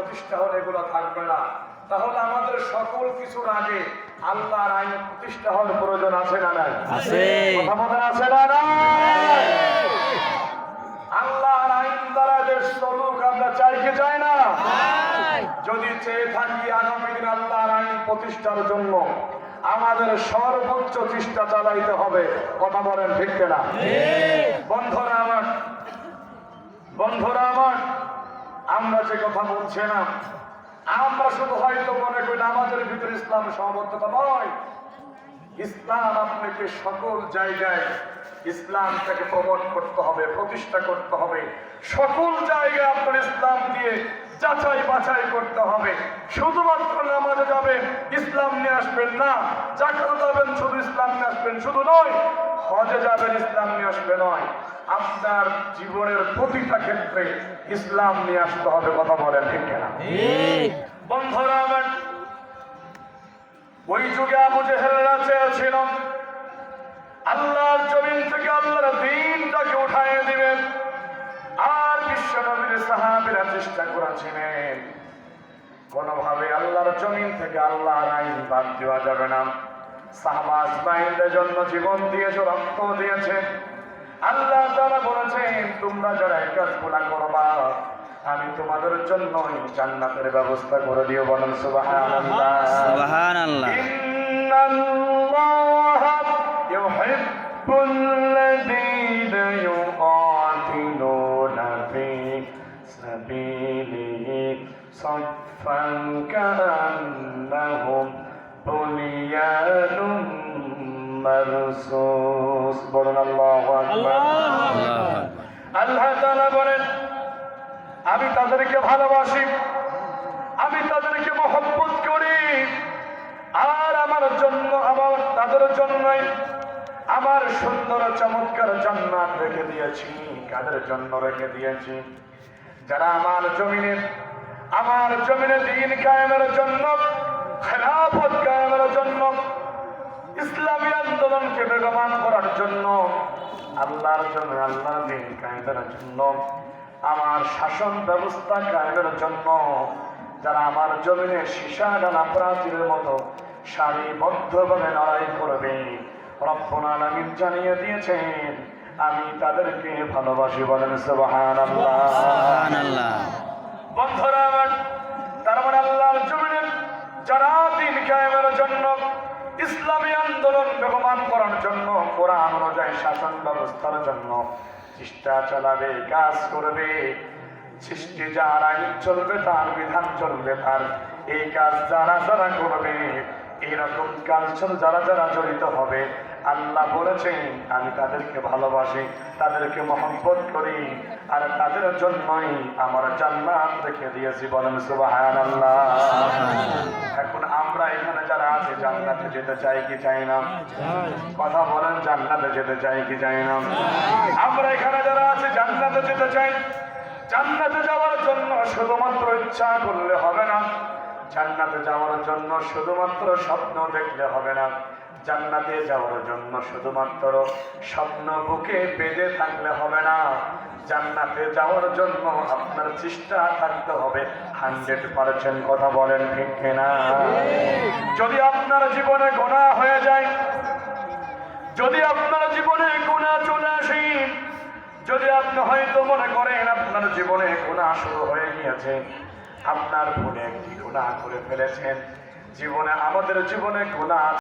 প্রতিষ্ঠা হলে এগুলো থাকবে না। তাহলে আমাদের সকল কিছুর আগে আল্লাহর আইন প্রতিষ্ঠা হওয়ার প্রয়োজন আছে না নাই? কথা বলেন আছে না নাই? আল্লাহর আইন দ্বারা দেশ চলুক আমরা চাই কি চাই না? যদি চেয়ে থাকি আগামী দিন আল্লাহর আইন প্রতিষ্ঠার জন্য আমাদের সর্বোচ্চ চেষ্টা চালাইতে হবে। কথা বলেন ঠিক না? বন্ধুরা আমার, আমরা যে কথা বলছি না, আমরা শুধু হয়তো মনে করি আমাদের ভিতরে ইসলাম সীমাবদ্ধতা নয়। ইসলাম আপনাকে সকল জায়গায় ইসলামটাকে প্রমোট করতে হবে, প্রতিষ্ঠা করতে হবে। সকল জায়গায় আপনার ইসলাম দিয়ে যাচাই বাছাই করতে হবে। শুধুমাত্র নামাজে যাবেন ইসলাম নিয়ে আসবেন না, জাকাতে যাবেন শুধু ইসলাম নিয়ে আসবেন শুধু নয়, হজে যাবেন ইসলাম নিয়ে আসবে নয়, আপনার জীবনের প্রতিটা ক্ষেত্রে ইসলাম নিয়ে আসতে হবে। কথা বলেন ঠিক না? বন্ধুরা আমার, ওই যুগে আবু জেহেলরা চেয়েছিল আল্লাহর জমিন থেকে আল্লাহর দ্বীনটাকে উঠাইয়ে দিবেন, আর বিশ্ব নবীর সাহাবীরা চেষ্টা করেছিলেন কোনোভাবে আল্লাহর জমিন থেকে আল্লাহর আইন বাদ দেওয়া যাবে না। সাহাবা আজমাইনদের জন্য জীবন দিয়েছে, রক্ত দিয়েছে। আল্লাহ তাআলা বলেছেন তোমরা যারা এই কাজগুলো করবা আমি তোমাদের জন্য জান্নাতের ব্যবস্থা করে দিও। বলেন সুবহানাল্লাহ। সুবহানাল্লাহ। ইন্নাল্লাহা ইউহিব্বুল্লাযীনা ইউকাতিলুনা ফী সাবিলিহি সাফফান কাআন্নাহুম বুনিয়ানুম মারসুস। বলেন আল্লাহু আকবার। আল্লাহ তাআলা বলেন আমি তাদেরকে ভালোবাসি, আমি তাদেরকে মহব্বত করি, আর আমার জন্য তাদের জন্যই আমার সুন্দর চমৎকার জান্নাত রেখে দিয়েছি। কাদের জন্য রেখে দিয়েছি? যারা আমার জমিনে দ্বীন কায়েমের জন্য, খেলাফত কায়েমের জন্য, ইসলামী আন্দোলনকে বেগবান করার জন্য, আল্লাহর জন্য, আল্লাহর দ্বীন কায়েমের জন্য, আমার শাসন ব্যবস্থা কায়েমের জন্য যারা আমার জমিনে সীসা ডানা প্রাচীরের মতো সারিবদ্ধভাবে লড়াই করবে, রব্বুল আলামিন জানিয়ে দিয়েছেন আমি তাদেরকে ভালোবাসি। বলেন সুবহানাল্লাহ। বন্ধুরা আমার, তার মানে আল্লাহর জমিনে যারা দ্বীন কায়েমের জন্য, ইসলামী আন্দোলন বেগবান করার জন্য, কোরআন অনুযায়ী শাসন ব্যবস্থার জন্য চেষ্টা চালাবে, কাজ করবে, সৃষ্টি যার আইন চলবে, তার বিধান চলবে, তার এই কাজ যারা যারা করবে, এইরকম কাজ যারা যারা জড়িত হবে, আল্লাহ বলেছেন আমি তাদেরকে ভালোবাসি, তাদেরকে মহব্বত করি, আর তাদের জন্যই আমার জান্নাত রেখে দিয়েছি। বলেন সুবহানাল্লাহ। এখন আমরা এখানে যারা আছি জান্নাতে যেতে চাই কি চাই না? কথা বলেন, জান্নাতে যেতে চাই কি চাই না? আমরা এখানে যারা আছি জান্নাতে যেতে চাই। জান্নাতে যাওয়ার জন্য শুধুমাত্র ইচ্ছা করলে হবে না, জান্নাতে যাওয়ার জন্য শুধুমাত্র স্বপ্ন দেখলে হবে না, জান্নাতে যাওয়ার জন্য শুধুমাত্র স্বপ্ন বুকে বেঁধে থাকলে হবে না, জান্নাতে যাওয়ার জন্য আপনার চেষ্টা থাকতে হবে 100%। কথা বলেন ঠিক কিনা? যদি আপনার জীবনে গুনাহ হয়ে যায়, যদি আপনার জীবনে গুনাহ চলে আসে, যদি আপনি হয়তো মনে করেন আপনার জীবনে গুনাহ শুরু হয়ে গিয়েছে, আপনার ভুলে একটি গুনাহ করে ফেলেছেন, জীবনে আমাদের জীবনে গুনাহ